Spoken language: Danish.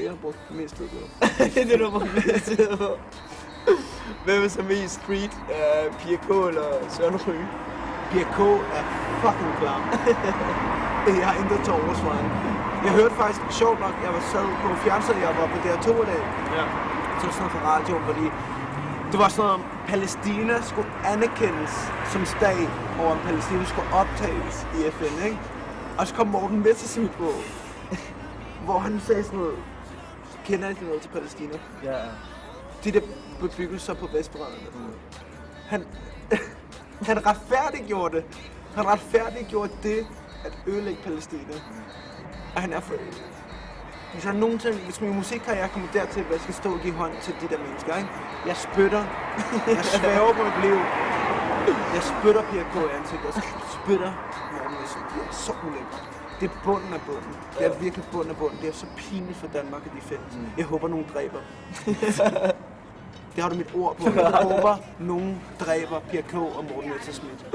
Jeg har brugt mest tid på. Det er du har brugt mest tid på. Hvem er så mest street? Pia K eller Søren Ryge? Pia K er fucking klam. Jeg har intet til overs for hende. Jeg hørte faktisk, sjovt nok, jeg var sad på fjernsynet, jeg var på DR2 i dag. Ja. Så sådan noget fra radioen, fordi det var sådan noget, Palæstina skulle anerkendes som stat, og om Palæstina skulle optages i FN, ikke? Og så kom Morten Messerschmidt på, hvor han sagde sådan noget, kender ikke noget til Palæstina? Ja. De der bebyggelser på Vestbredden. Han retfærdiggjorde det. Han retfærdiggjorde det at ødelægge Palæstina. Og han er for... Hvis min musikkarriere kommer dertil, at jeg skal stå og give hånd til de der mennesker, ikke? Jeg spytter. Jeg svæver på mit liv. Jeg spytter Pia K i ansigtet. Jeg spytter Morten Messerschmidt. Det er så ulækkert. Det er bunden af bunden. Det er virkelig bunden af bunden. Det er så pinligt for Danmark, at de findes. Jeg håber, nogen dræber. Det har du mit ord på. Jeg håber, nogen dræber Pia K og Morten Messerschmidt.